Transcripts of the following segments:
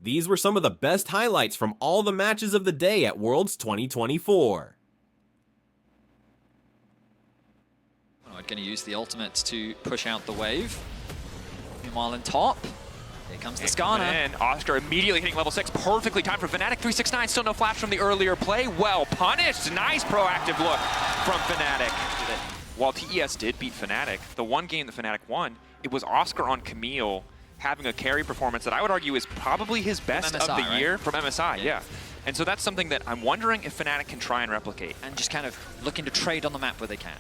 These were some of the best highlights from all the matches of the day at Worlds 2024. I'm going to use the ultimates to push out the wave. Meanwhile, in top, here comes the Skarner. And Oscar immediately hitting level 6, perfectly timed for Fnatic. 369, still no flash from the earlier play. Well punished, nice proactive look from Fnatic. While TES did beat Fnatic, the one game that Fnatic won, it was Oscar on Camille having a carry performance that I would argue is probably his best MSI, of the year right? from MSI, yeah. And so that's something that I'm wondering if Fnatic can try and replicate. And just kind of looking to trade on the map where they can.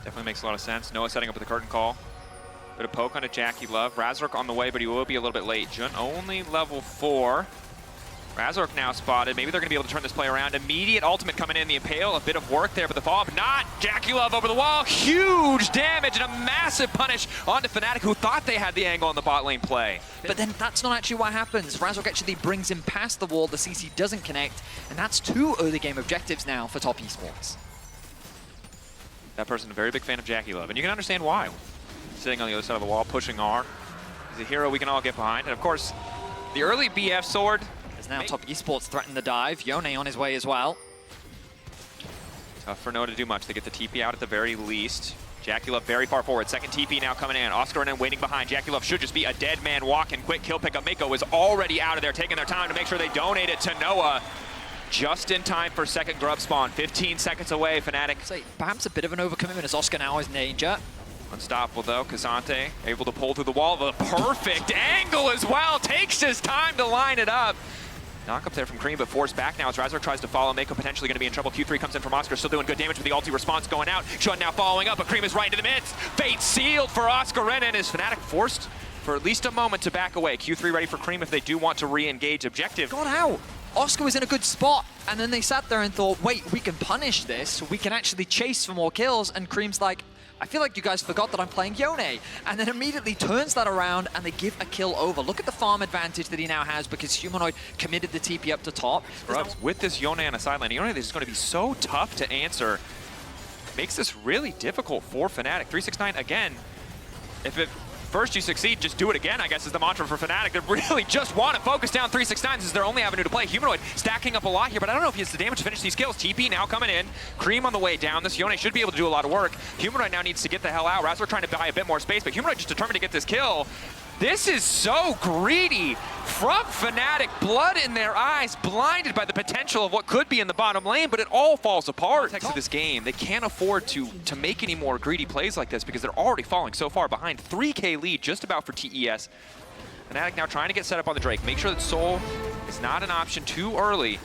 Definitely makes a lot of sense. Noah setting up with the curtain call. Bit of poke onto Jackie Love. Razork on the way, but he will be a little bit late. Jun only level 4. Razork now spotted. Maybe they're going to be able to turn this play around. Immediate ultimate coming in. The Impale, a bit of work there, but the follow-up not. Jackie Love over the wall. Huge damage and a massive punish onto Fnatic, who thought they had the angle on the bot lane play. But then that's not actually what happens. Razork actually brings him past the wall. The CC doesn't connect, and that's 2 early game objectives now for Top Esports. That person, a very big fan of Jackie Love, and you can understand why. Sitting on the other side of the wall, pushing R. He's a hero we can all get behind. And of course, the early BF sword. As now Top Esports threaten the dive. Yone on his way as well. Tough for Noah to do much. They get the TP out at the very least. Jackie Love very far forward. Second TP now coming in. Oscar and then waiting behind. Jackie Love should just be a dead man walking. Quick kill pickup. Mako is already out of there, taking their time to make sure they donate it to Noah. Just in time for second grub spawn. 15 seconds away, Fnatic. So perhaps a bit of an overcommitment as Oscar now is in danger. Unstoppable though, Kazante able to pull through the wall. The perfect angle as well. Takes his time to line it up. Knock up there from Cream, but forced back now as Razork tries to follow. Mako potentially going to be in trouble. Q3 comes in from Oscar, still doing good damage with the ulti response going out. Shun now following up, but Cream is right into the midst. Fate sealed for Oscar Renan as Fnatic forced for at least a moment to back away. Q3 ready for Cream if they do want to re-engage objective. Got out. Oscar was in a good spot, and then they sat there and thought, wait, we can punish this. We can actually chase for more kills, and Cream's like, I feel like you guys forgot that I'm playing Yone. And then immediately turns that around and they give a kill over. Look at the farm advantage that he now has because Humanoid committed the TP up to top. Scrubs with this Yone on the sideline. Yone is going to be so tough to answer. Makes this really difficult for Fnatic. 369 again. If it first you succeed, just do it again, I guess is the mantra for Fnatic. They really just want to focus down 369. This is their only avenue to play. Humanoid stacking up a lot here, but I don't know if he has the damage to finish these kills. TP now coming in. Cream on the way down. This Yone should be able to do a lot of work. Humanoid now needs to get the hell out. Razork trying to buy a bit more space, but Humanoid just determined to get this kill. This is so greedy from Fnatic. Blood in their eyes, blinded by the potential of what could be in the bottom lane, but it all falls apart. Next to this game, they can't afford to make any more greedy plays like this because they're already falling so far behind. 3K lead just about for TES. Fnatic now trying to get set up on the Drake. Make sure that Soul is not an option too early.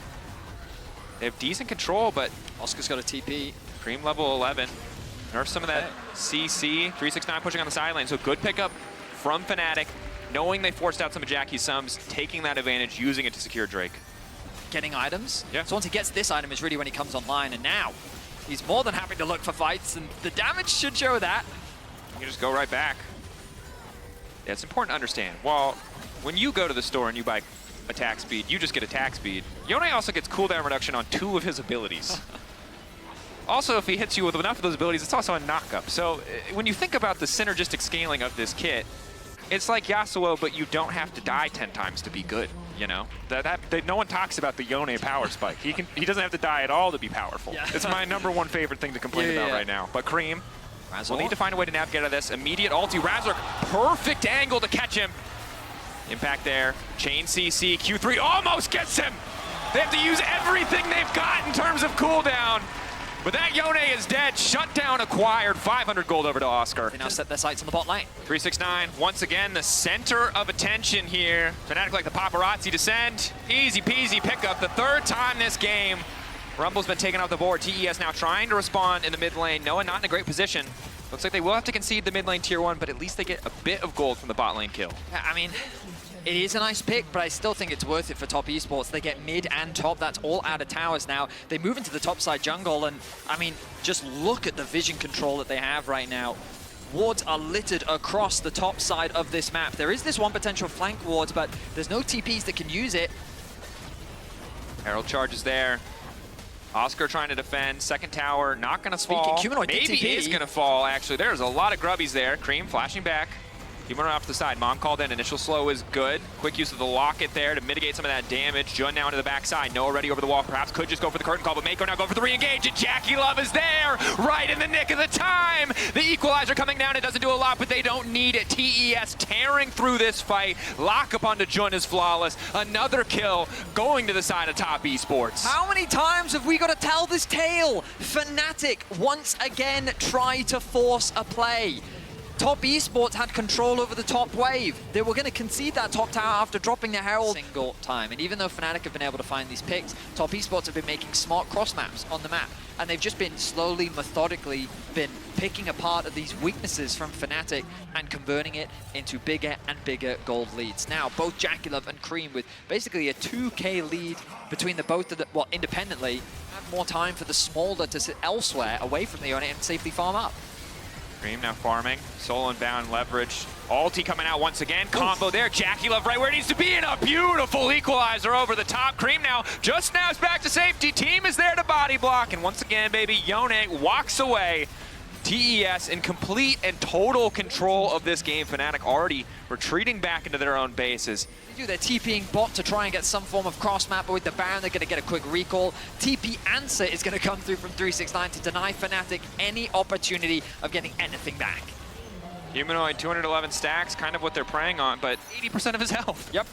They have decent control, but Oscar's got a TP. Cream level 11. Nerf some of that CC. 369 pushing on the side lane, so good pickup from Fnatic, knowing they forced out some of Jackie's sums, taking that advantage, using it to secure Drake. Getting items. Yeah. So once he gets this item is really when he comes online, and now he's more than happy to look for fights, and the damage should show that. You can just go right back. Yeah, it's important to understand. While when you go to the store and you buy attack speed, you just get attack speed. Yone also gets cooldown reduction on 2 of his abilities. Also, if he hits you with enough of those abilities, it's also a knockup. So when you think about the synergistic scaling of this kit, it's like Yasuo, but you don't have to die 10 times to be good, you know? No one talks about the Yone power spike. He doesn't have to die at all to be powerful. Yeah. It's my #1 favorite thing to complain about right now. But Cream will need to find a way to navigate out of this. Immediate ulti, Razork, perfect angle to catch him. Impact there, chain CC, Q3 almost gets him. They have to use everything they've got in terms of cooldown. But that Yone is dead. Shutdown acquired. 500 gold over to Oscar. They now set their sights on the bot lane. 369, once again, the center of attention here. Fnatic like the paparazzi descend. Easy peasy pickup. The 3rd time this game. Rumble's been taken off the board. TES now trying to respond in the mid lane. Noah not in a great position. Looks like they will have to concede the mid lane tier 1, but at least they get a bit of gold from the bot lane kill. I mean, it is a nice pick, but I still think it's worth it for Top Esports. They get mid and top. That's all out of towers now. They move into the top side jungle, and I mean, just look at the vision control that they have right now. Wards are littered across the top side of this map. There is this one potential flank ward, but there's no TPs that can use it. Herald charges there. Oscar trying to defend. Second tower, not going to fall. Humanoid Maybe TP is going to fall, actually. There's a lot of grubbies there. Cream flashing back. Human off to the side. Mom called in. Initial slow is good. Quick use of the locket there to mitigate some of that damage. Jun now into the backside. Noah ready over the wall. Perhaps could just go for the curtain call, but Mako now go for the re-engage, and Jackie Love is there right in the nick of the time. The equalizer coming down. It doesn't do a lot, but they don't need it. TES tearing through this fight. Lock up onto Jun is flawless. Another kill going to the side of Top Esports. How many times have we got to tell this tale? Fnatic once again try to force a play. Top Esports had control over the top wave. They were going to concede that top tower after dropping their Herald single time. And even though Fnatic have been able to find these picks, Top Esports have been making smart cross maps on the map. And they've just been slowly, methodically been picking apart of these weaknesses from Fnatic and converting it into bigger and bigger gold leads. Now, both JackieLove and Cream with basically a 2K lead between the both of them, well, independently, have more time for the Smolder to sit elsewhere away from the unit and safely farm up. Cream now farming. Solo and bound leverage. Ulti coming out once again. Combo there. JackieLove right where it needs to be, and a beautiful equalizer over the top. Cream now just snaps back to safety. Team is there to body block, and once again, baby, Yone walks away. TES in complete and total control of this game. Fnatic already retreating back into their own bases. They do their TPing bot to try and get some form of cross map, but with the Baron, they're going to get a quick recall. TP answer is going to come through from 369 to deny Fnatic any opportunity of getting anything back. Humanoid, 211 stacks, kind of what they're preying on, but 80% of his health. Yep.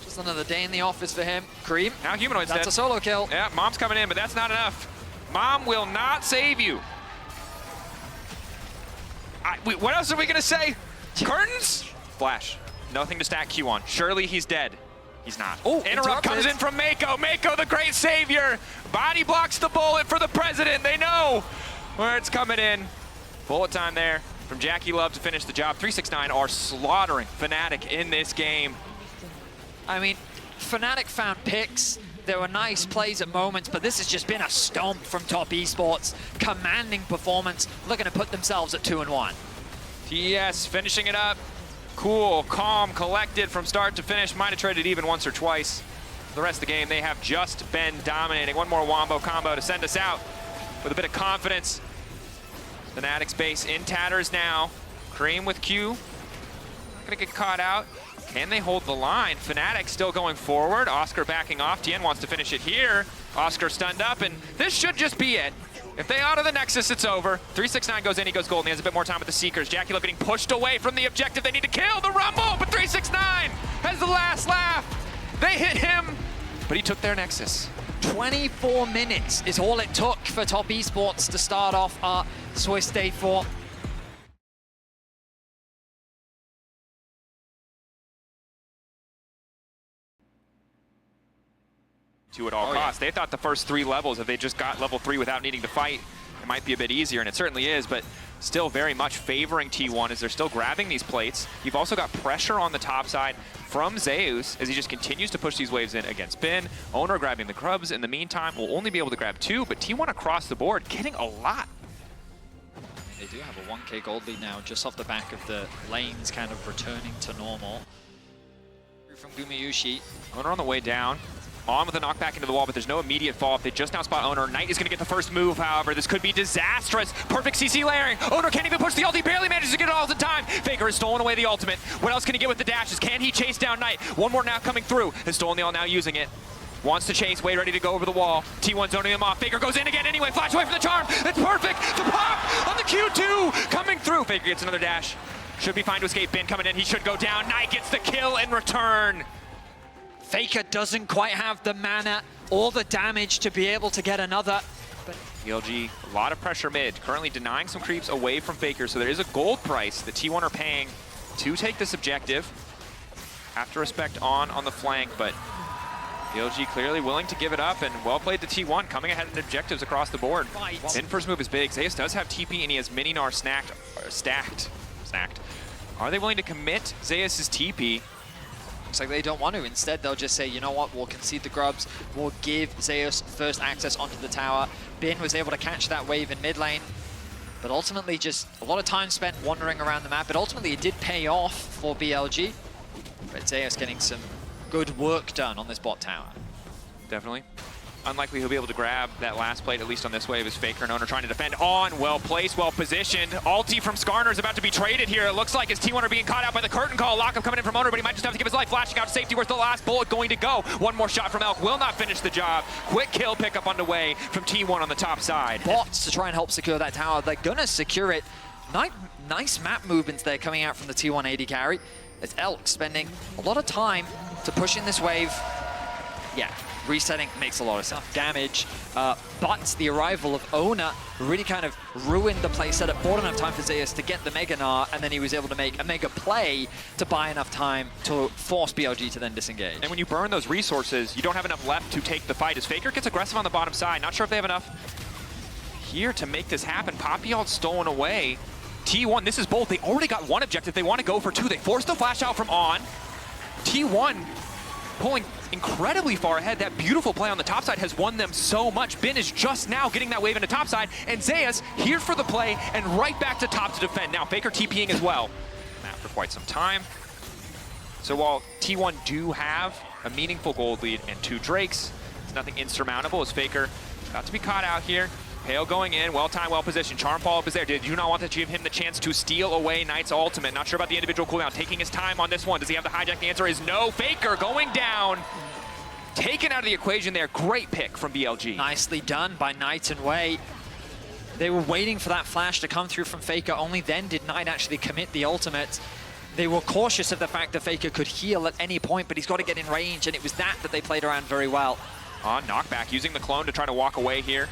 Just another day in the office for him. Cream. Now Humanoid's That's dead. A solo kill. Yeah, Mom's coming in, but that's not enough. Mom will not save you. What else are we gonna say? Curtains? Flash. Nothing to stack Q on. Surely he's dead. He's not. Oh, interrupt comes in from Mako. Mako, the great savior. Body blocks the bullet for the president. They know where it's coming in. Bullet time there from JackieLove to finish the job. 369 are slaughtering Fnatic in this game. I mean, Fnatic found picks. There were nice plays at moments, but this has just been a stomp from Top Esports. Commanding performance, looking to put themselves at 2-1. TES finishing it up. Cool, calm, collected from start to finish. Might have traded even once or twice. The rest of the game, they have just been dominating. One more Wombo combo to send us out with a bit of confidence. Fnatic's base in tatters now. Cream with Q. Not gonna get caught out. Can they hold the line? Fnatic still going forward. Oscar backing off. Tien wants to finish it here. Oscar stunned up, and this should just be it. If they auto the Nexus, it's over. 369 goes in, he goes gold, and he has a bit more time with the Seekers. JackieLove getting pushed away from the objective. They need to kill the Rumble, but 369 has the last laugh. They hit him, but he took their Nexus. 24 minutes is all it took for Top Esports to start off our Swiss Day 4. At all costs. They thought the first 3 levels, if they just got level 3 without needing to fight, it might be a bit easier, and it certainly is, but still very much favoring T1 as they're still grabbing these plates. You've also got pressure on the top side from Zeus as he just continues to push these waves in against Bin. Owner grabbing the grubs in the meantime will only be able to grab 2, but T1 across the board getting a lot. They do have a 1K gold lead now, just off the back of the lanes kind of returning to normal. From Gumayushi. Owner on the way down. On with a knockback into the wall, but there's no immediate fall. If they just now spot Owner, Knight is going to get the first move, however. This could be disastrous. Perfect CC layering. Owner can't even push the ult. He barely manages to get it all the time. Faker has stolen away the ultimate. What else can he get with the dashes? Can he chase down Knight? One more now coming through. Has stolen the ult, now using it. Wants to chase, way ready to go over the wall. T1 zoning him off. Faker goes in again anyway. Flash away from the charm. It's perfect. The pop on the Q2 coming through. Faker gets another dash. Should be fine to escape. Bin coming in. He should go down. Knight gets the kill in return. Faker doesn't quite have the mana or the damage to be able to get another. But ELG, a lot of pressure mid, currently denying some creeps away from Faker, so there is a gold price that T1 are paying to take this objective. Have to respect on the flank, but ELG clearly willing to give it up, and well played to T1, coming ahead in objectives across the board. In first move is big. Zeus does have TP, and he has Mini-Gnar stacked. Are they willing to commit Zeus's TP? Looks like they don't want to. Instead, they'll just say, you know what, we'll concede the grubs. We'll give Zeus first access onto the tower. Bin was able to catch that wave in mid lane, but ultimately just a lot of time spent wandering around the map. But ultimately, it did pay off for BLG. But Zeus getting some good work done on this bot tower. Definitely. unlikely he'll be able to grab that last plate, at least on this wave, is Faker and Owner trying to defend on. Well placed, well positioned. Ulti from Skarner is about to be traded here. It looks like his T1 are being caught out by the curtain call. Lockup coming in from Owner, but he might just have to give his life. Flashing out to safety. Where's the last bullet going to go? One more shot from Elk. Will not finish the job. Quick kill pickup underway from T1 on the top side. Bots to try and help secure that tower. They're gonna secure it. Nice map movements there coming out from the T180 carry. It's Elk spending a lot of time to push in this wave. Yeah, resetting makes a lot of sense. Damage, but the arrival of Owner really kind of ruined the play setup, bought enough time for Zeus to get the Mega Gnar, and then he was able to make a mega play to buy enough time to force BLG to then disengage. And when you burn those resources, you don't have enough left to take the fight. As Faker gets aggressive on the bottom side, not sure if they have enough here to make this happen. Papillon's stolen away. T1, this is bold. They already got one objective. They want to go for two. They forced the flash out from On. T1 pulling incredibly far ahead. That beautiful play on the top side has won them so much. Bin is just now getting that wave into top side, and Zeus here for the play and right back to top to defend. Now Faker TPing as well. Map for quite some time. So while T1 do have a meaningful gold lead and 2 Drakes, it's nothing insurmountable as Faker about to be caught out here. Pale going in, well timed, well positioned. Charm follow-up is there. Did you not want to give him the chance to steal away Knight's ultimate? Not sure about the individual cooldown. Taking his time on this one. Does he have the hijack? The answer is no. Faker going down. Taken out of the equation there. Great pick from BLG. Nicely done by Knight and Wei. They were waiting for that flash to come through from Faker. Only then did Knight actually commit the ultimate. They were cautious of the fact that Faker could heal at any point, but he's got to get in range, and it was that they played around very well. On knockback, using the clone to try to walk away here.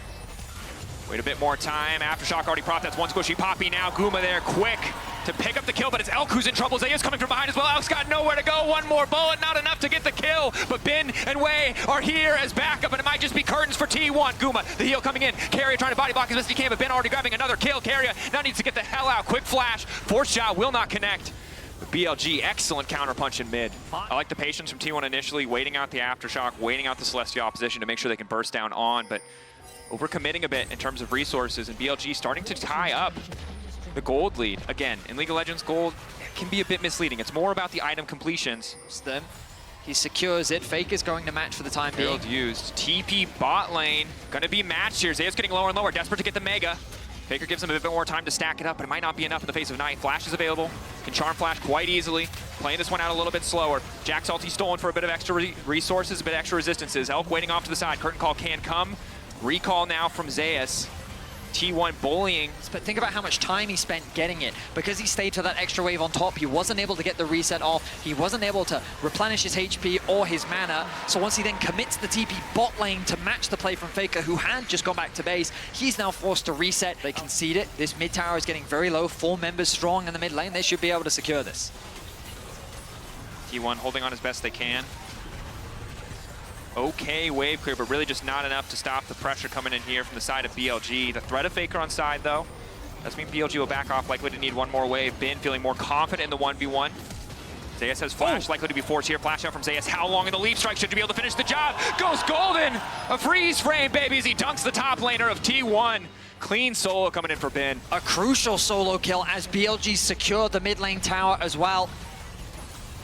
Wait a bit more time. Aftershock already propped. That's one squishy Poppy now. Guma there quick to pick up the kill, but it's Elk who's in trouble. Zeus coming from behind as well. Elk's got nowhere to go. One more bullet, not enough to get the kill. But Bin and Wei are here as backup, and it might just be curtains for T1. Guma, the heal coming in. Carrier trying to body block as best he can, but Bin already grabbing another kill. Carrier now needs to get the hell out. Quick flash. Force shot will not connect. But BLG, excellent counter punch in mid. I like the patience from T1 initially, waiting out the Aftershock, waiting out the Celestial opposition to make sure they can burst down on, but overcommitting a bit in terms of resources, and BLG starting to tie up the gold lead. Again, in League of Legends, gold can be a bit misleading. It's more about the item completions. Then he secures it. Faker's going to match for the time being. Build used. TP bot lane. Gonna be matched here. Zeus getting lower and lower. Desperate to get the Mega. Faker gives him a bit more time to stack it up, but it might not be enough in the face of Knight. Flash is available. Can Charm Flash quite easily. Playing this one out a little bit slower. Jack's ulti stolen for a bit of extra resources, a bit extra resistances. Elk waiting off to the side. Curtain call can come. Recall now from Zeus. T1 bullying. But think about how much time he spent getting it. Because he stayed to that extra wave on top, he wasn't able to get the reset off. He wasn't able to replenish his HP or his mana. So once he then commits the TP bot lane to match the play from Faker, who had just gone back to base, he's now forced to reset. They concede it. This mid tower is getting very low. 4 members strong in the mid lane. They should be able to secure this. T1 holding on as best they can. Okay wave clear, but really just not enough to stop the pressure coming in here from the side of BLG. The threat of Faker on side, though, does mean BLG will back off, likely to need one more wave. Bin feeling more confident in the 1v1. Zeus has flash, likely to be forced here. Flash out from Zeus. How long in the leap strike should you be able to finish the job? Goes golden! A freeze frame, baby, as he dunks the top laner of T1. Clean solo coming in for Bin. A crucial solo kill as BLG secured the mid lane tower as well.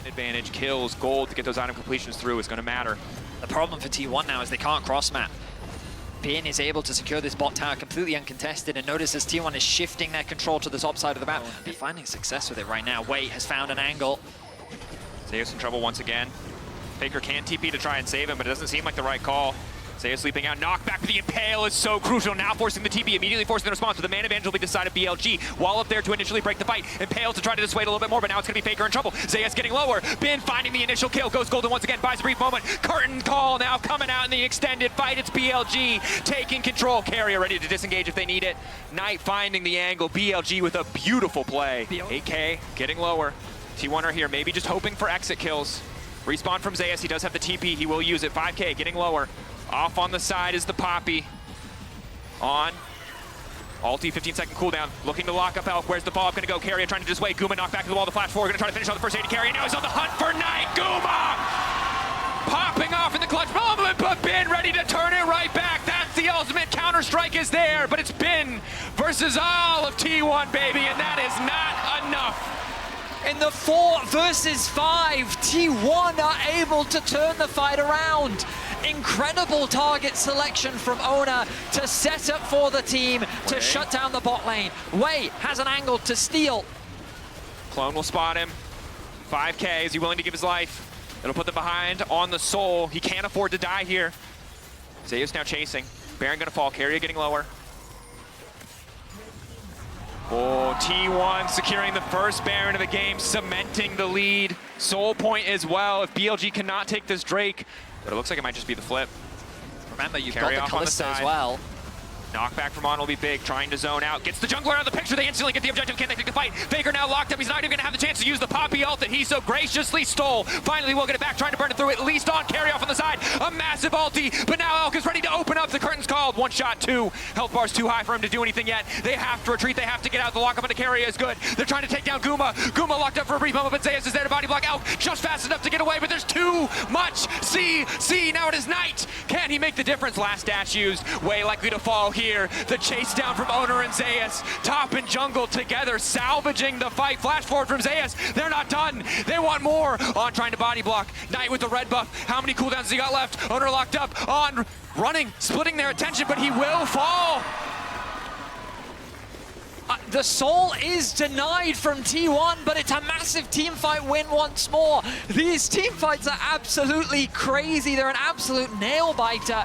Advantage, kills, gold to get those item completions through is going to matter. The problem for T1 now is they can't cross map. Bin is able to secure this bot tower completely uncontested, and notice as T1 is shifting their control to the top side of the map. They're finding success with it right now. Wei has found an angle. Zeus in trouble once again. Faker can TP to try and save him, but it doesn't seem like the right call. Zeus sleeping out. Knockback to the Impale is so crucial. Now forcing the TP, immediately forcing the response, but the man advantage will be decided BLG. Wall up there to initially break the fight. Impale to try to dissuade a little bit more, but now it's going to be Faker in trouble. Zeus getting lower. Bin finding the initial kill. Goes golden once again. Buys a brief moment. Curtain call now coming out in the extended fight. It's BLG taking control. Carrier ready to disengage if they need it. Knight finding the angle. BLG with a beautiful play. 8K getting lower. T1 are here, maybe just hoping for exit kills. Respawn from Zeus. He does have the TP. He will use it. 5K getting lower. Off on the side is the Poppy. On. Ulti, 15-second cooldown. Looking to lock up Elk. Where's the follow-up going to go? Carrier trying to dissuade. Guma knocked back to the wall. The flash forward. Going to try to finish on the first AD carry. Now he's on the hunt for Knight. Guma! Popping off in the clutch moment, but Bin ready to turn it right back. That's the ultimate counter-strike is there, but it's Bin versus all of T1, baby, and that is not enough. In the 4 versus 5, T1 are able to turn the fight around. Incredible target selection from Owner to set up for the team to shut down the bot lane. Wei has an angle to steal. Clone will spot him. 5K, is he willing to give his life? It'll put them behind on the soul. He can't afford to die here. Zeus now chasing. Baron gonna fall, Carrier getting lower. Oh, T1 securing the first Baron of the game, cementing the lead. Soul point as well, if BLG cannot take this Drake. But it looks like it might just be the flip. Remember, you've Carry got off the on the Kalista as side. well. Knockback from On will be big, trying to zone out. Gets the jungler out of the picture, they instantly get the objective, can't take the fight. Faker now locked up, he's not even gonna have the chance to use the Poppy ult that he so graciously stole. Finally will get it back, trying to burn it through, at least on carry off on the side. A massive ulti, but now Elk is ready to open up, the curtain's called. One shot, two. Health bar's too high for him to do anything yet. They have to retreat, they have to get out. The lockup on the carrier is good. They're trying to take down Guma. Guma locked up for a brief moment, but Zeus is there to body block Elk. Just fast enough to get away, but there's too much C, now it is Knight. Can he make the difference? Last dash used, Wei likely to fall here. The chase down from Owner and Zeus. Top and jungle together, salvaging the fight. Flash forward from Zeus. They're not done. They want more. On trying to body block. Knight with the red buff. How many cooldowns has he got left? Owner locked up. On running, splitting their attention, but he will fall. The soul is denied from T1, but it's a massive teamfight win once more. These teamfights are absolutely crazy. They're an absolute nail-biter.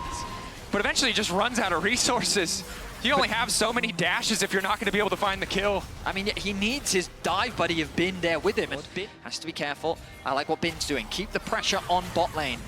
But eventually he just runs out of resources. You only have so many dashes if you're not going to be able to find the kill. I mean, he needs his dive buddy of Bin there with him, and Bin has to be careful. I like what Bin's doing. Keep the pressure on bot lane.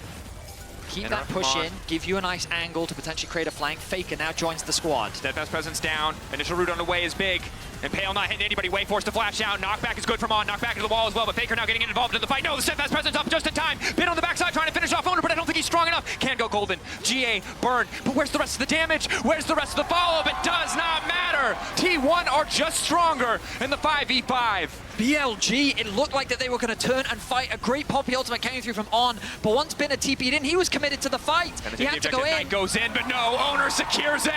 Keep that push in, give you a nice angle to potentially create a flank. Faker now joins the squad. Steadfast presence down. Initial route on the way is big. And Pale not hitting anybody. Way forced to flash out. Knockback is good from On. Knockback into the wall as well. But Faker now getting involved in the fight. No, the Steadfast presence up just in time. Bin on the backside trying to finish off Owner, but I don't think he's strong enough. Can go golden. GA burn. But where's the rest of the damage? Where's the rest of the follow-up? It does not matter. T1 are just stronger in the 5v5. BLG, it looked like that they were going to turn and fight. A great Poppy ultimate came through from On, but once Bin had TP'd in, he was committed to the fight. He had to go in. Knight goes in, but no, Owner secures it.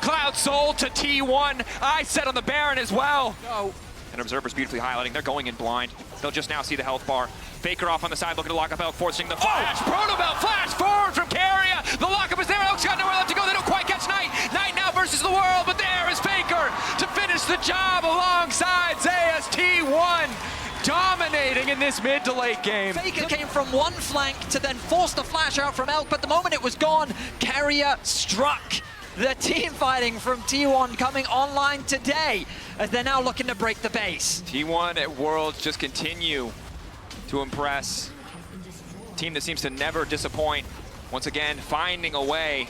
Cloud Soul to T1. I set on the Baron as well. No. And Observer's beautifully highlighting. They're going in blind. They'll just now see the health bar. Faker off on the side, looking to lock up Elk, forcing the flash. Protobelt flash forward from Carrier. The lockup is there. Elk's got nowhere left to go. They don't quite catch Knight. Knight now versus the world, but there is Faker to finish the job alongside Zeus. T1 dominating in this mid to late game. Faker came from one flank to then force the flash out from Elk, but the moment it was gone, Carrier struck. The team fighting from T1 coming online today as they're now looking to break the base. T1 at Worlds just continue to impress. Team that seems to never disappoint. Once again, finding a way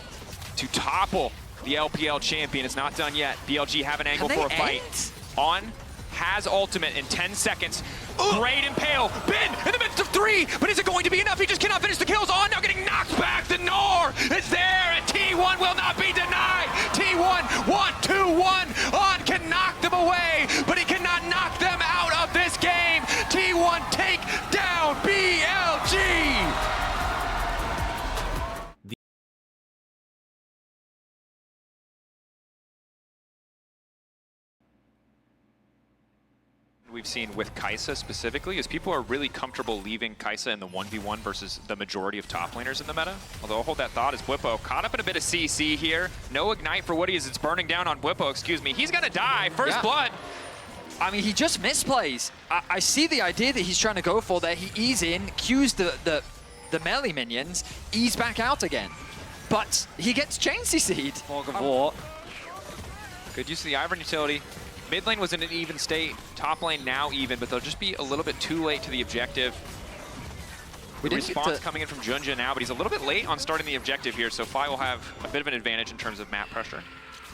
to topple the LPL champion. It's not done yet. BLG have an angle for a fight. On has ultimate in 10 seconds. Great impale. Bin in the midst of three, but is it going to be enough? He just cannot finish the kills. On now getting knocked back. The Nor is there, and T1 will not be denied. T1 1-2-1. On can knock them away, but he cannot knock them out of this game. T1 take down BLG. We've seen with Kai'Sa specifically is people are really comfortable leaving Kai'Sa in the 1v1 versus the majority of top laners in the meta. Although I'll hold that thought as Bwipo caught up in a bit of CC here. No ignite for Woody as it's burning down on Bwipo, excuse me. He's gonna die, first blood. I mean, he just misplays. I see the idea that he's trying to go for there. He ease in, cues the melee minions, ease back out again. But he gets chain CC'd. Morgan War. Good use of the Ivern utility. Mid lane was in an even state, top lane now even, but they'll just be a little bit too late to the objective. Response coming in from Junja now, but he's a little bit late on starting the objective here, so Fly will have a bit of an advantage in terms of map pressure.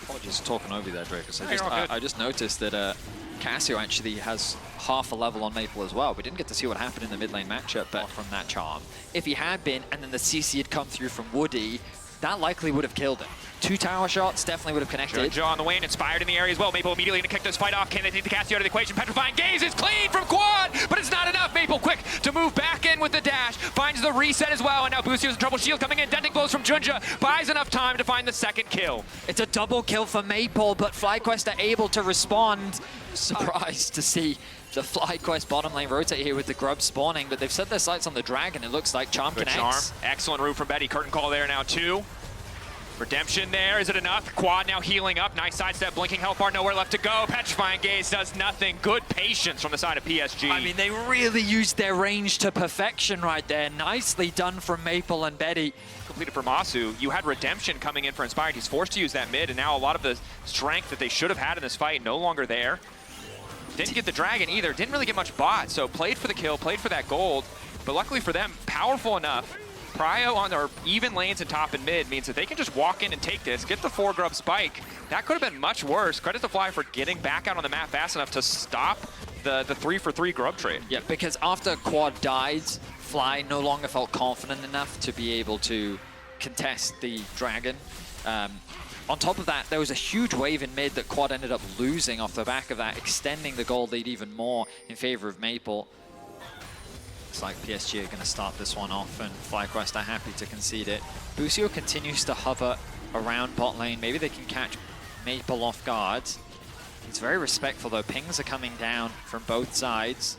Apologies for talking over there, Drake. I I just noticed that Cassio actually has half a level on Maple as well. We didn't get to see what happened in the mid lane matchup, but from that charm. If he had been, and then the CC had come through from Woody, that likely would have killed him. 2 tower shots definitely would have connected. Junja on the way and Inspired in the area as well. Maple immediately going to kick this fight off. Can they take the Cassio out of the equation? Petrifying Gaze is clean from Quad, but it's not enough. Maple quick to move back in with the dash. Finds the reset as well, and now Busio's in trouble. Shield coming in. Denting blows from Junja. Buys enough time to find the second kill. It's a double kill for Maple, but FlyQuest are able to respond. Surprised to see the FlyQuest bottom lane rotate here with the grub spawning, but they've set their sights on the dragon. It looks like Charm Good connects. Charm. Excellent route from Betty. Curtain call there now, 2. Redemption there. Is it enough? Quad now healing up. Nice sidestep. Blinking health bar. Nowhere left to go. Petrifying Gaze does nothing. Good patience from the side of PSG. I mean, they really used their range to perfection right there. Nicely done from Maple and Betty. Completed for Masu. You had Redemption coming in for Inspired. He's forced to use that mid, and now a lot of the strength that they should have had in this fight no longer there. Didn't get the dragon either. Didn't really get much bot, so played for the kill, played for that gold. But luckily for them, powerful enough. Prio on their even lanes in top and mid means that they can just walk in and take this, get the 4 grub spike. That could have been much worse. Credit to Fly for getting back out on the map fast enough to stop the 3-for-3 grub trade. Yeah, because after Quad died, Fly no longer felt confident enough to be able to contest the dragon. On top of that, there was a huge wave in mid that Quad ended up losing off the back of that, extending the gold lead even more in favor of Maple. Looks like PSG are going to start this one off, and FlyQuest are happy to concede it. Busio continues to hover around bot lane. Maybe they can catch Maple off guard. He's very respectful, though. Pings are coming down from both sides.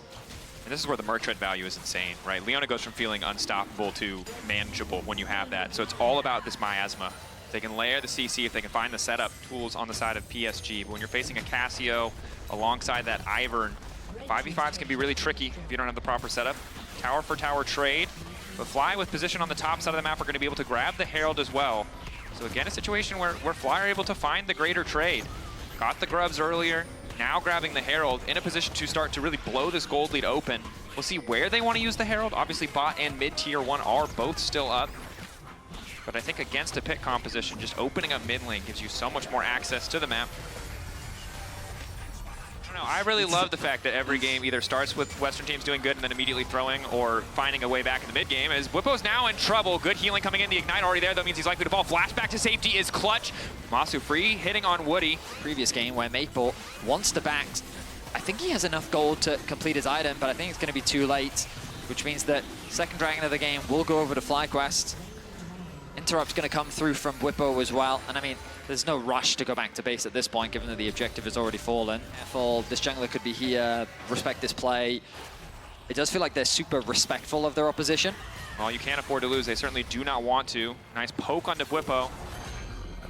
And this is where the Merc Tread value is insane, right? Leona goes from feeling unstoppable to manageable when you have that. So it's all about this miasma. They can layer the CC if they can find the setup tools on the side of PSG. But when you're facing a Cassio alongside that Ivern, 5v5s can be really tricky if you don't have the proper setup. Tower for tower trade, but Fly with position on the top side of the map are going to be able to grab the Herald as well. So again, a situation where Fly are able to find the greater trade. Got the grubs earlier, now grabbing the Herald, in a position to start to really blow this gold lead open. We'll see where they want to use the Herald. Obviously bot and mid tier 1 are both still up. But I think against a pick composition, just opening up mid lane gives you so much more access to the map. I don't know, I really love the fact that every game either starts with Western teams doing good and then immediately throwing or finding a way back in the mid game. As Whippo's now in trouble. Good healing coming in. The Ignite already there. That means he's likely to fall. Flashback to safety is clutch. Masu free, hitting on Woody. Previous game where Maple wants to back. I think he has enough gold to complete his item, but I think it's going to be too late, which means that second dragon of the game will go over to FlyQuest. Interrupt's going to come through from Whippo as well, and I mean, there's no rush to go back to base at this point, given that the objective has already fallen. Careful, this jungler could be here, respect this play. It does feel like they're super respectful of their opposition. Well, you can't afford to lose. They certainly do not want to. Nice poke onto Whippo.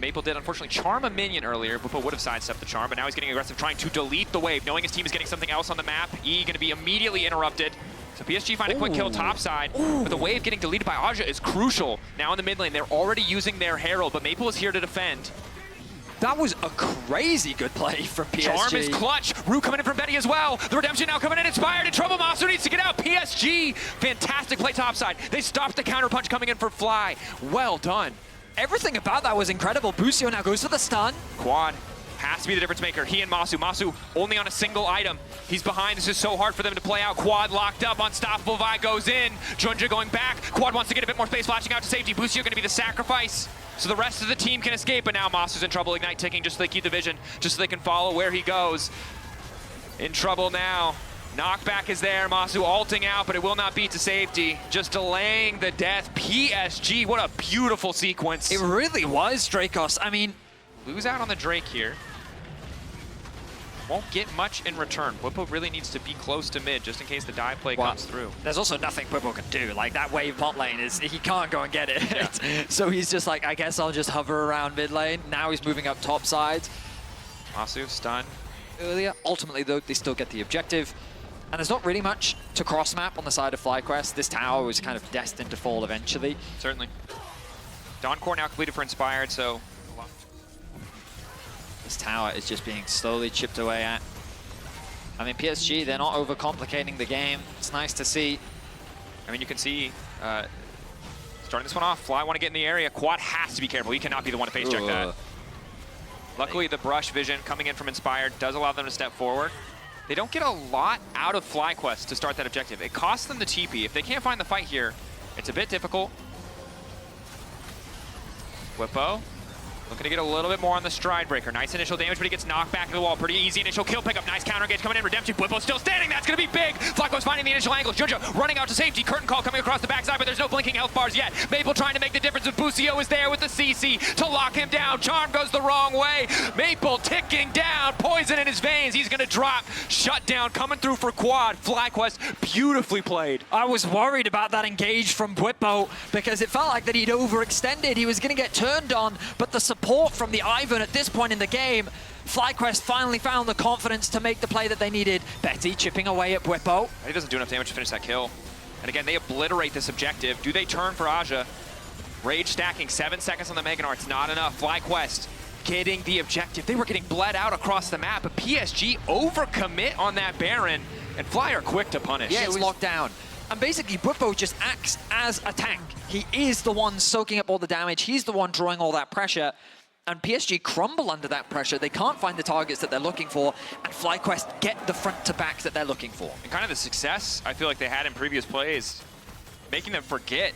Maple did, unfortunately, charm a minion earlier. Whippo would have sidestepped the charm, but now he's getting aggressive, trying to delete the wave, knowing his team is getting something else on the map. E going to be immediately interrupted. So PSG find a quick kill topside, but the wave getting deleted by Aja is crucial. Now in the mid lane, they're already using their Herald, but Maple is here to defend. That was a crazy good play from PSG. Charm is clutch. Root coming in from Betty as well. The Redemption now coming in, Inspired in trouble. Masu needs to get out. PSG, fantastic play topside. They stopped the counter punch coming in for Fly. Well done. Everything about that was incredible. Busio now goes for the stun. Quad has to be the difference maker. He and Masu. Masu only on a single item. He's behind. This is so hard for them to play out. Quad locked up. Unstoppable Vi goes in. Junja going back. Quad wants to get a bit more space, flashing out to safety. Busio going to be the sacrifice, so the rest of the team can escape. But now Masu's in trouble. Ignite ticking just so they keep the vision, just so they can follow where he goes. In trouble now. Knockback is there. Masu ulting out, but it will not be to safety. Just delaying the death. PSG, what a beautiful sequence. It really was, Dracos. I mean, lose out on the Drake here. Won't get much in return. Whippo really needs to be close to mid just in case the dive play comes through. There's also nothing Whippo can do. Like, that wave bot lane, he can't go and get it. Yeah. So he's just like, I guess I'll just hover around mid lane. Now he's moving up top side. Masu, stun. Earlier, ultimately though, they still get the objective. And there's not really much to cross map on the side of FlyQuest. This tower was kind of destined to fall eventually. Certainly. Dawn Core now completed for Inspired, so this tower is just being slowly chipped away at. I mean, PSG, they're not overcomplicating the game. It's nice to see. I mean, you can see, starting this one off, Fly want to get in the area. Quad has to be careful. He cannot be the one to face check that. Luckily, the brush vision coming in from Inspired does allow them to step forward. They don't get a lot out of FlyQuest to start that objective. It costs them the TP. If they can't find the fight here, it's a bit difficult. Whippo Looking to get a little bit more on the stride breaker. Nice initial damage, but he gets knocked back to the wall. Pretty easy initial kill pickup. Nice counter engage coming in. Redemption. Bwipo still standing. That's going to be big. FlyQuest finding the initial angle. Junja running out to safety. Curtain call coming across the backside, but there's no blinking health bars yet. Maple trying to make the difference, but Busio is there with the CC to lock him down. Charm goes the wrong way. Maple ticking down. Poison in his veins. He's going to drop. Shutdown coming through for quad. FlyQuest beautifully played. I was worried about that engage from Bwipo because it felt like that he'd overextended. He was going to get turned on, but the support from the Ivan at this point in the game, FlyQuest finally found the confidence to make the play that they needed. Betty chipping away at Bwipo. He doesn't do enough damage to finish that kill. And again, they obliterate this objective. Do they turn for Aja? Rage stacking, 7 seconds on the Meganar. It's not enough. FlyQuest getting the objective. They were getting bled out across the map, but PSG overcommit on that Baron, and Fly are quick to punish. Yeah, it's locked down. And basically, Bwipo just acts as a tank. He is the one soaking up all the damage. He's the one drawing all that pressure. And PSG crumble under that pressure. They can't find the targets that they're looking for, and FlyQuest get the front to back that they're looking for. And kind of the success I feel like they had in previous plays, making them forget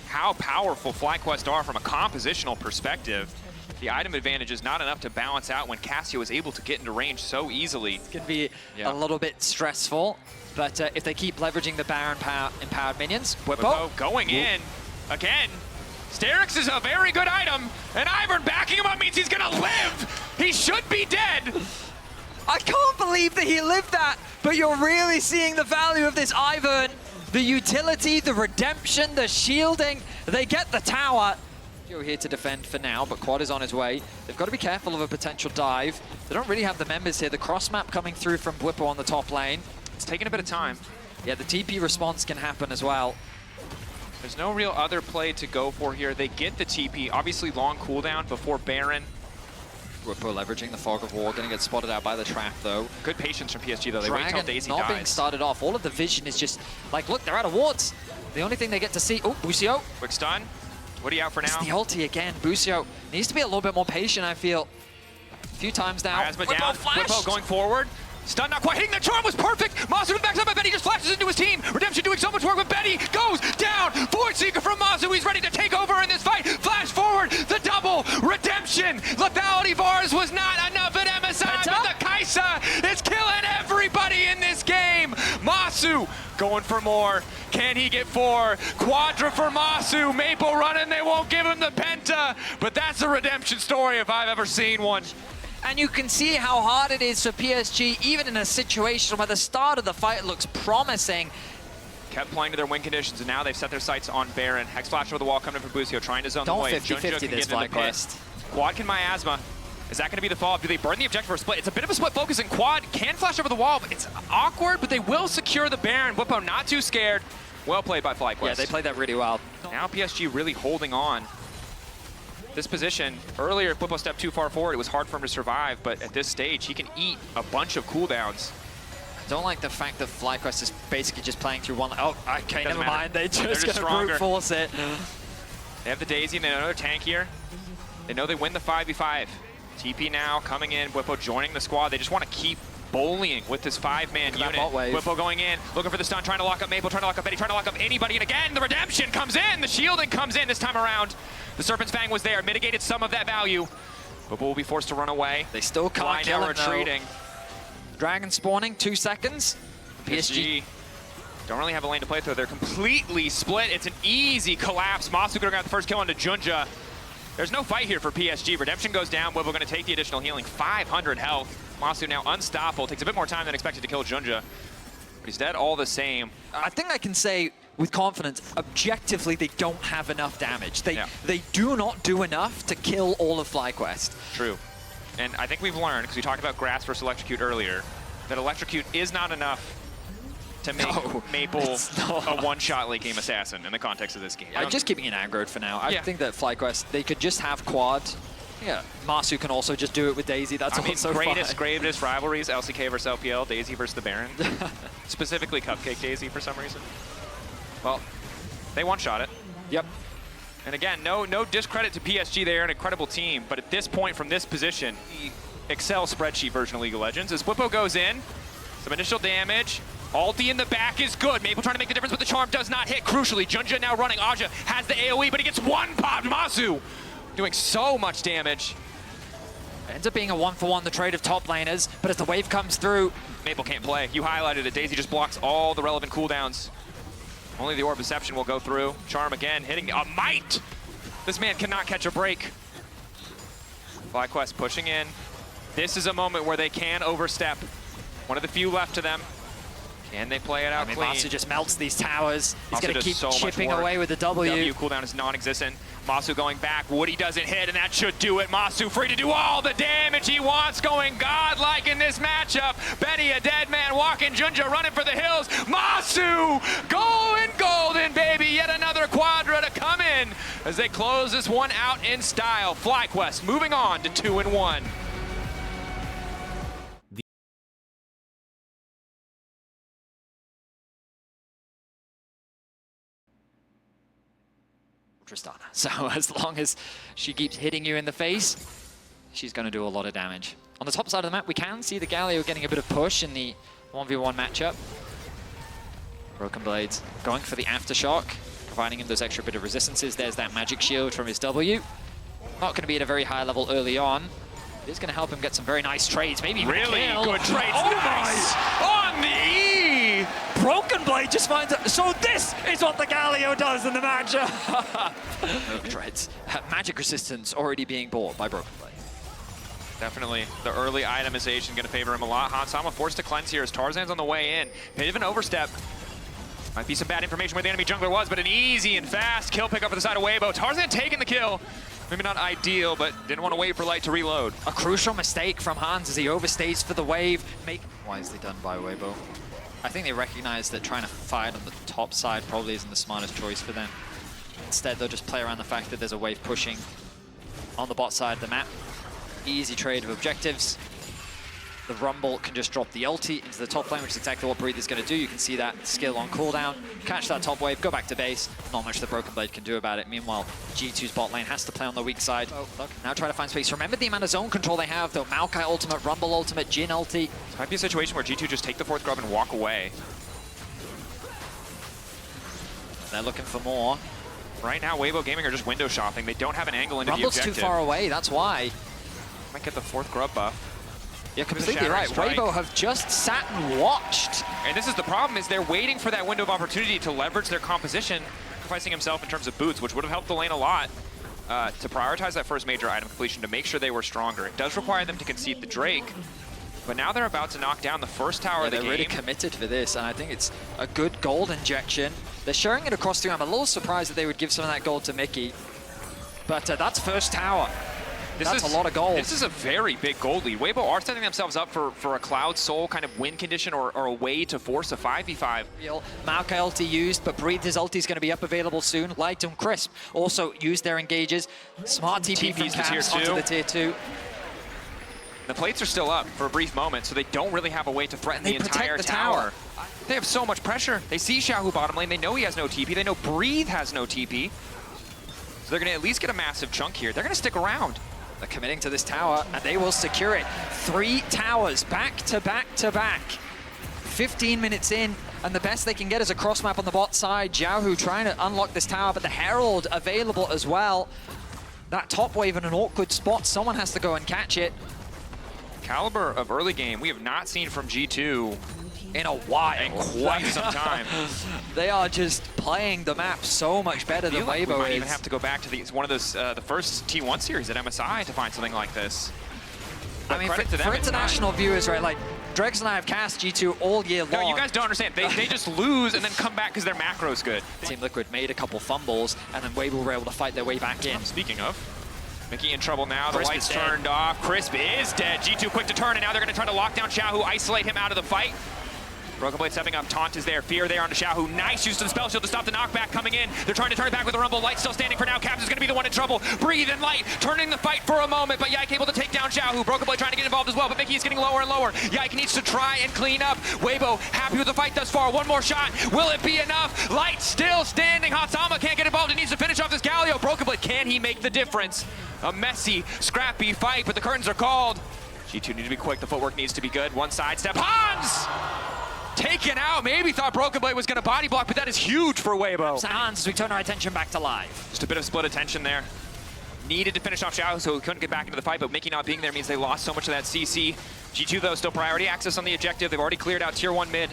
how powerful FlyQuest are from a compositional perspective. The item advantage is not enough to balance out when Cassio is able to get into range so easily. It's going to be a little bit stressful, but if they keep leveraging the Baron empowered minions, Bwipo going in again. Sterix is a very good item, and Ivern backing him up means he's gonna live. He should be dead. I can't believe that he lived that, but you're really seeing the value of this Ivern. The utility, the redemption, the shielding. They get the tower. Joe here to defend for now, but Quad is on his way. They've got to be careful of a potential dive. They don't really have the members here. The cross map coming through from Bwipo on the top lane. It's taking a bit of time. Yeah, the TP response can happen as well. There's no real other play to go for here. They get the TP, obviously long cooldown before Baron. Bwipo leveraging the fog of war, going to get spotted out by the trap though. Good patience from PSG though. They wait until Daisy not dies. Being started off. All of the vision is just like, look, they're out of wards. The only thing they get to see, oh, Busio. Quick stun. What are you out for now? It's the ulti again. Busio needs to be a little bit more patient, I feel. A few times now. Asma down. Bwipo going forward. Stun not quite hitting. The charm was perfect. Masu backs up, but Betty just flashes into his team. Redemption doing so much work, but Betty goes down. Void Seeker from Masu. He's ready to take over in this fight. Flash forward. The double. Redemption. Lethality bars was not enough at MSI, but the Kaisa is killing everybody in this game. Masu going for more. Can he get 4? Quadra for Masu. Maple running. They won't give him the Penta, but that's a redemption story if I've ever seen one. And you can see how hard it is for PSG, even in a situation where the start of the fight looks promising. Kept playing to their win conditions, and now they've set their sights on Baron. Hex flash over the wall coming in for Busio, trying to zone the way. Don't 50-50 this FlyQuest. Quad can miasma. Is that going to be the follow-up? Do they burn the objective for a split? It's a bit of a split focus, and Quad can flash over the wall, but it's awkward, but they will secure the Baron. Bwipo not too scared. Well played by FlyQuest. Yeah, they played that really well. Now PSG really holding on. This position, earlier if Bwipo stepped too far forward, it was hard for him to survive, but at this stage, he can eat a bunch of cooldowns. I don't like the fact that FlyQuest is basically just playing through one. Oh, okay, never mind. They're just going to brute force it. They have the Daisy, and they know they're tankier. They know they win the 5v5. TP now coming in, Bwipo joining the squad. They just want to keep bullying with this 5-man unit. Bwipo going in, looking for the stun, trying to lock up Maple, trying to lock up Betty, trying to lock up anybody, and again, the redemption comes in, the shielding comes in this time around. The Serpent's Fang was there, mitigated some of that value. Bwipo will be forced to run away. They still can't kill him, retreating. Dragon spawning, 2 seconds. PSG don't really have a lane to play through. They're completely split. It's an easy collapse. Masu gonna grab the first kill onto Junja. There's no fight here for PSG. Redemption goes down. Bwipo gonna take the additional healing. 500 health. Masu now unstoppable. Takes a bit more time than expected to kill Junja. But he's dead all the same. I think I can say with confidence, objectively, they don't have enough damage. They do not do enough to kill all of FlyQuest. True. And I think we've learned, because we talked about Grass versus Electrocute earlier, that Electrocute is not enough to make Maple a one-shot late game assassin in the context of this game. I'm just keeping it aggroed for now. I think that FlyQuest, they could just have Quad. Yeah, Masu can also just do it with Daisy. That's also greatest rivalries, LCK versus LPL, Daisy versus the Baron. Specifically Cupcake Daisy for some reason. Well, they one-shot it. Yep. And again, no discredit to PSG. They are an incredible team. But at this point, from this position, the Excel spreadsheet version of League of Legends, as Bwipo goes in, some initial damage. Ulti in the back is good. Maple trying to make the difference, but the charm does not hit. Crucially, Junja now running. Aja has the AoE, but he gets one popped. Masu doing so much damage. It ends up being a 1-for-1, the trade of top laners, but as the wave comes through, Maple can't play. You highlighted it. Daisy just blocks all the relevant cooldowns. Only the Orb of Deception will go through. Charm again, hitting a might! This man cannot catch a break. FlyQuest pushing in. This is a moment where they can overstep. One of the few left to them. Can they play it out clean? Masu just melts these towers. He's Masu going to does keep so much chipping work. away with the W. cooldown is non-existent. Masu going back. Woody doesn't hit, and that should do it. Masu free to do all the damage he wants, going godlike in this matchup. Benny, a dead man walking. Junja running for the hills. Masu going golden, baby. Yet another quadra to come in as they close this one out in style. FlyQuest moving on to 2-1. Tristana. So as long as she keeps hitting you in the face, she's going to do a lot of damage. On the top side of the map, we can see the Galio getting a bit of push in the 1v1 matchup. Broken Blades going for the Aftershock, providing him those extra bit of resistances. There's that magic shield from his W. Not going to be at a very high level early on. It is going to help him get some very nice trades. Maybe even Really a kill. good trades. Oh Nice! On the E! Broken Blade just finds it. So this is what the Galio does in the matchup. Treads. Magic resistance already being bought by Broken Blade. Definitely the early itemization going to favor him a lot. Hansama forced to cleanse here as Tarzan's on the way in. Bit of an overstep. Might be some bad information where the enemy jungler was, but an easy and fast kill pick up for the side of Weibo. Tarzan taking the kill. Maybe not ideal, but didn't want to wait for Light to reload. A crucial mistake from Hans as he overstays for the wave. Wisely done by Weibo. I think they recognize that trying to fight on the top side probably isn't the smartest choice for them. Instead, they'll just play around the fact that there's a wave pushing on the bot side of the map. Easy trade of objectives. The Rumble can just drop the ulti into the top lane, which is exactly what Breathe is going to do. You can see that skill on cooldown. Catch that top wave, go back to base. Not much the Broken Blade can do about it. Meanwhile, G2's bot lane has to play on the weak side. Oh, look, now try to find space. Remember the amount of zone control they have, though. Maokai ultimate, Rumble ultimate, Jhin ulti. This might be a situation where G2 just take the 4th grub and walk away. They're looking for more. Right now, Weibo Gaming are just window shopping. They don't have an angle into Rumble's the objective. too far away, that's why. Might get the 4th grub buff. You're completely right. Strike. Weibo have just sat and watched. And this is the problem, is they're waiting for that window of opportunity to leverage their composition, sacrificing himself in terms of boots, which would have helped the lane a lot to prioritize that first major item completion to make sure they were stronger. It does require them to concede the Drake, but now they're about to knock down the first tower of the game. They're really committed for this, and I think it's a good gold injection. They're sharing it across 3. I'm a little surprised that they would give some of that gold to Mickey, but that's first tower. That's a lot of gold. This is a very big gold lead. Weibo are setting themselves up for a Cloud Soul kind of win condition or a way to force a 5v5. Maokai ulti used, but Breathe, his ulti is going to be up available soon. Light and Crisp also used their engages. Smart TP from Caps onto the tier 2. The plates are still up for a brief moment, so they don't really have a way to threaten the entire tower. They have so much pressure. They see Xiaohu bottom lane. They know he has no TP. They know Breathe has no TP. So they're going to at least get a massive chunk here. They're going to stick around. They're committing to this tower, and they will secure it. 3 towers, back to back to back. 15 minutes in, and the best they can get is a cross map on the bot side. Xiaohu trying to unlock this tower, but the Herald available as well. That top wave in an awkward spot. Someone has to go and catch it. Caliber of early game we have not seen from G2 in a while. In quite some time. They are just playing the map so much better than Weibo Weibo might is. even have to go back to one of those the first T1 series at MSI to find something like this. But I mean, credit to them, for it's international not. viewers, right? Like Drex and I have cast G2 all year long. No, you guys don't understand. They just lose and then come back because their macro's good. Team Liquid made a couple fumbles, and then Weibo were able to fight their way back in. Speaking of, Mickey in trouble now. The Crisp light's is dead. turned off. Crisp is dead. G2 quick to turn, and now they're going to try to lock down Xiaohu, isolate him out of the fight. Broken Blade stepping up. Taunt is there. Fear there onto Xiaohu. Nice use of the spell shield to stop the knockback coming in. They're trying to turn it back with the Rumble. Light still standing for now. Caps is going to be the one in trouble. Breathe and Light turning the fight for a moment, but Yike able to take down Xiaohu. Broken Blade trying to get involved as well, but Mickey is getting lower and lower. Yike needs to try and clean up. Weibo happy with the fight thus far. One more shot. Will it be enough? Light still standing. Hatsama can't get involved. He needs to finish off this Galio. Broken Blade, can he make the difference? A messy, scrappy fight, but the curtains are called. G2 need to be quick. The footwork needs to be good. One side step. Hans! Taken out. Maybe thought Broken Blade was going to body block, but that is huge for Weibo. Hans, as we turn our attention back to live. Just a bit of split attention there. needed to finish off Xiao, so he couldn't get back into the fight, but Mickey not being there means they lost so much of that CC. G2, though, still priority access on the objective. They've already cleared out tier 1 mid,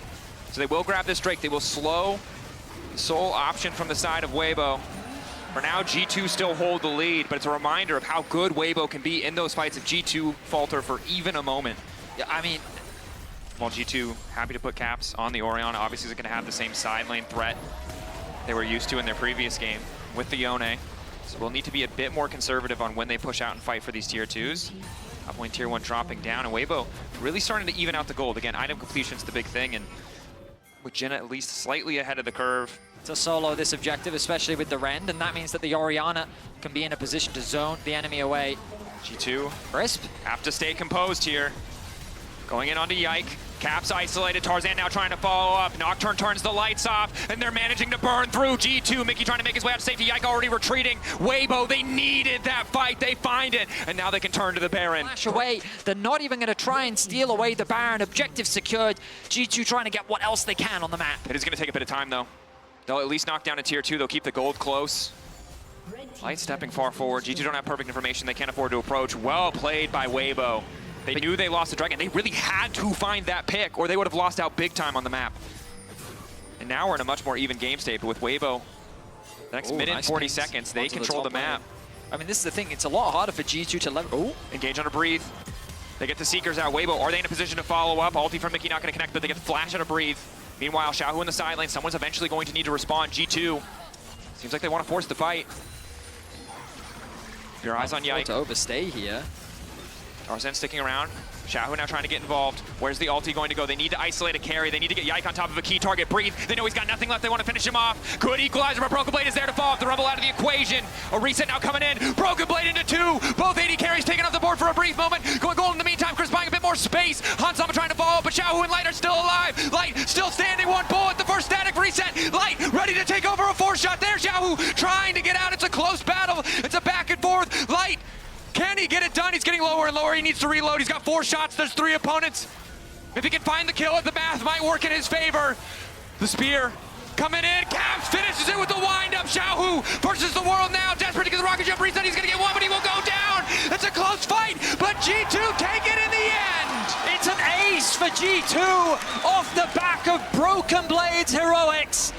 so they will grab this Drake. They will slow the sole option from the side of Weibo. For now, G2 still hold the lead, but it's a reminder of how good Weibo can be in those fights if G2 falter for even a moment. Yeah, I mean, While G2 happy to put caps on the Orion, obviously is going to have the same side lane threat they were used to in their previous game with the Yone. So we'll need to be a bit more conservative on when they push out and fight for these tier 2s. Top lane tier 1 dropping down, and Weibo really starting to even out the gold. Again, item completion's the big thing, and with Jenna at least slightly ahead of the curve. to solo this objective, especially with the Rend, and that means that the Orianna can be in a position to zone the enemy away. G2 Crisp. have to stay composed here. Going in onto Yike. Caps isolated. Tarzan now trying to follow up. Nocturne turns the lights off, and they're managing to burn through G2. Mickey trying to make his way out to safety. Yike already retreating. Weibo, they needed that fight. They find it, and now they can turn to the Baron. Flash away. They're not even going to try and steal away the Baron. Objective secured. G2 trying to get what else they can on the map. It is going to take a bit of time, though. They'll at least knock down a tier 2. They'll keep the gold close. Light stepping far forward. G2 don't have perfect information. They can't afford to approach. Well played by Weibo. They knew they lost the Dragon. They really had to find that pick, or they would have lost out big time on the map. And now we're in a much more even game state, but with Weibo, the next minute and 40 seconds, they control the map. I mean, this is the thing. It's a lot harder for G2 to level. Oh, Engage on a breathe. They get the Seekers out. Weibo, are they in a position to follow up? Ulti from Mickey not going to connect, but they get the flash out of breathe. Meanwhile, Xiaohu in the side lane. Someone's eventually going to need to respond. G2 seems like they want to force the fight. Your eyes on Yike. to overstay here. Tarzan sticking around. Xiaohu now trying to get involved. Where's the ulti going to go? They need to isolate a carry. They need to get Yike on top of a key target. Breathe. They know he's got nothing left. They want to finish him off. Good equalizer, but Broken Blade is there to fall off the Rumble out of the equation. A reset now coming in. Broken Blade into 2. Both 80 carries taken off the board for a brief moment. Going gold in the meantime. Chris buying a bit more space. Hansama trying to follow, but Xiaohu and Light are still alive. Light still standing. 1 bullet. The first static reset. Light ready to take over a 4-shot. There's Xiaohu trying to get out. It's a close battle. It's a back and forth. Light. Can he get it done? He's getting lower and lower. He needs to reload. He's got 4 shots. There's 3 opponents. If he can find the kill, the math might work in his favor. The spear coming in. Caps finishes it with the wind-up. Xiaohu versus the world now. Desperate to get the rocket jump reset. He's going to get 1, but he will go down. It's a close fight, but G2 take it in the end. It's an ace for G2 off the back of Broken Blade's heroics.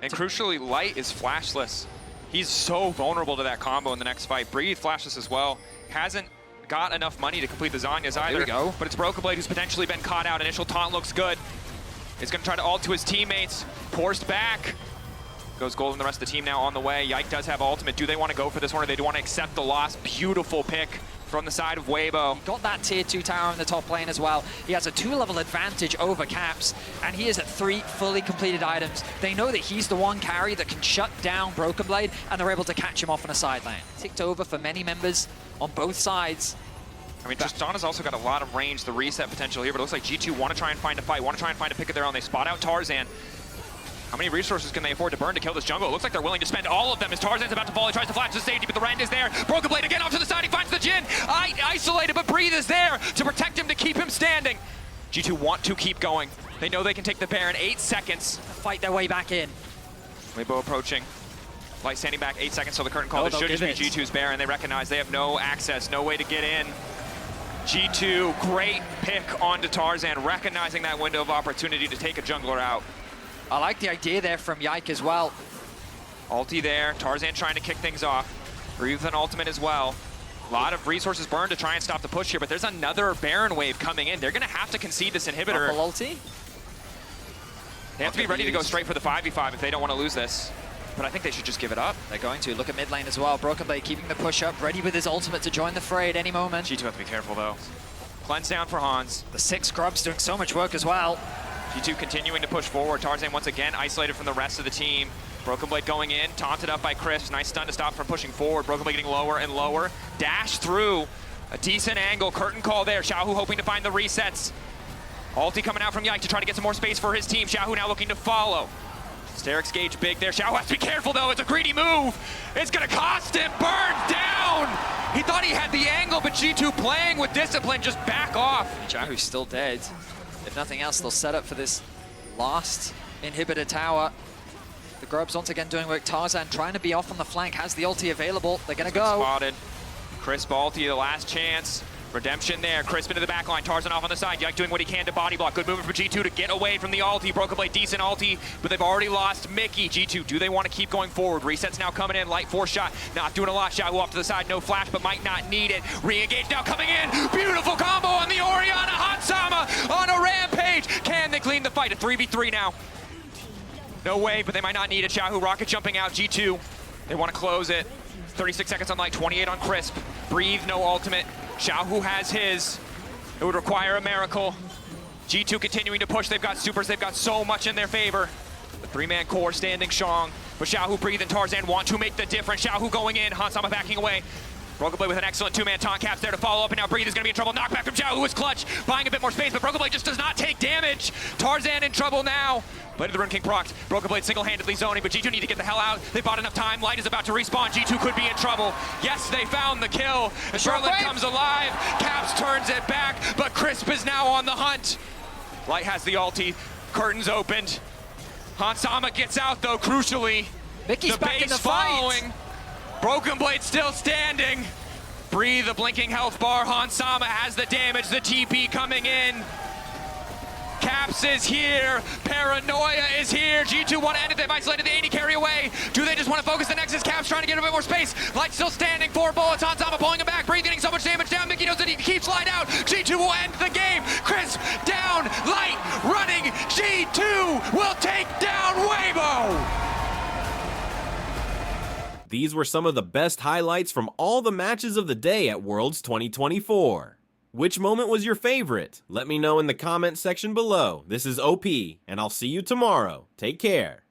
And crucially, Light is flashless. He's so vulnerable to that combo in the next fight. Breathe flashless as well. Hasn't got enough money to complete the Zanyas either. Here we go. But it's Broken Blade who's potentially been caught out. Initial taunt looks good. He's going to try to ult to his teammates. Forced back. Goes gold and the rest of the team now on the way. Yike does have ultimate. Do they want to go for this one, or they do want to accept the loss? Beautiful pick from the side of Weibo. Got that tier 2 tower in the top lane as well. He has a 2-level advantage over Caps, and he is at 3 fully completed items. They know that he's the one carry that can shut down Broken Blade, and they're able to catch him off on a side lane. Ticked over for many members on both sides. I mean, Tristana's also got a lot of range, the reset potential here, but it looks like G2 want to try and find a fight, want to try and find a pick of their own. They spot out Tarzan. How many resources can they afford to burn to kill this jungle? It looks like they're willing to spend all of them as Tarzan's about to fall. He tries to flash to safety, but the Rend is there. Broken Blade again off to the side. He finds the Jhin. Isolated, but Breathe is there to protect him, to keep him standing. G2 want to keep going. They know they can take the Baron. 8 seconds. Fight their way back in. Weibo approaching. Light standing back 8 seconds till the curtain call. This should just be G2's Baron. They recognize they have no access, no way to get in. G2, great pick onto Tarzan, recognizing that window of opportunity to take a jungler out. I like the idea there from Yike as well. Ulti there, Tarzan trying to kick things off. Breathe an ultimate as well. A lot of resources burned to try and stop the push here, but there's another Baron wave coming in. They're going to have to concede this inhibitor. Ulti. They have to be ready to go straight for the 5v5 if they don't want to lose this. But I think they should just give it up. They're going to. Look at mid lane as well. Broken Blade keeping the push up, ready with his ultimate to join the fray at any moment. G2 have to be careful though. Cleanse down for Hans. The 6 scrubs doing so much work as well. G2 continuing to push forward. Tarzan once again isolated from the rest of the team. Broken Blade going in, taunted up by Chris. Nice stun to stop from pushing forward. Broken Blade getting lower and lower. Dash through. A decent angle. Curtain call there. Xiaohu hoping to find the resets. Ulti coming out from Yike to try to get some more space for his team. Xiaohu now looking to follow. Sterix gauge big there. Xiaohu has to be careful though. It's a greedy move. It's going to cost him. Burned down. He thought he had the angle, but G2 playing with discipline. Just back off. Xiaohu's still dead. If nothing else, they'll set up for this last inhibitor tower. The Grubs once again doing work. Tarzan trying to be off on the flank, has the ulti available. They're going to go. Spotted. Crisp ulti, the last chance. Redemption there. Crisp into the back line. Tarzan off on the side. Yike doing what he can to body block. Good movement for G2 to get away from the ulti. Broken Blade, decent ulti, but they've already lost Mickey. G2, do they want to keep going forward? Reset's now coming in. Light force shot. Not doing a lot. Xiaohu off to the side. No flash, but might not need it. Re-engage now coming in. Beautiful combo on the Orianna. Hansama on a rampage. Can they clean the fight? A 3v3 now. No way, but they might not need it. Xiaohu rocket jumping out. G2, they want to close it. 36 seconds on Light, 28 on Crisp. Breathe, no ultimate. Xiaohu has his. It would require a miracle. G2 continuing to push. They've got supers. They've got so much in their favor. The three-man core standing strong. But Xiaohu, Breathe, and Tarzan want to make the difference. Xiaohu going in. Hansama backing away. Broken Blade with an excellent two-man taunt. Caps there to follow up, and now Breathe is going to be in trouble. Knockback from Xiaohu is clutch. Buying a bit more space, but Broken Blade just does not take damage. Tarzan in trouble now. Blade of the Rune King procced. Broken Blade single-handedly zoning, but G2 need to get the hell out. They bought enough time. Light is about to respawn. G2 could be in trouble. Yes, they found the kill. And Berlin comes alive. Caps turns it back, but Crisp is now on the hunt. Light has the ulti. Curtains opened. Hansama gets out, though, crucially. Mickey's the back in base the fight. following. Broken Blade still standing. Breathe, the blinking health bar. Hansama has the damage. The TP coming in. Caps is here. Paranoia is here. G2 want to end it. They've isolated the 80 carry away. Do they just want to focus the Nexus? Caps trying to get a bit more space. Light still standing. 4 bullets. Hansama pulling him back. Breathe getting so much damage down. Mickey knows that he keeps Light out. G2 will end the game. Crisp down. Light running. G2 will take down Weibo. These were some of the best highlights from all the matches of the day at Worlds 2024. Which moment was your favorite? Let me know in the comment section below. This is OP, and I'll see you tomorrow. Take care.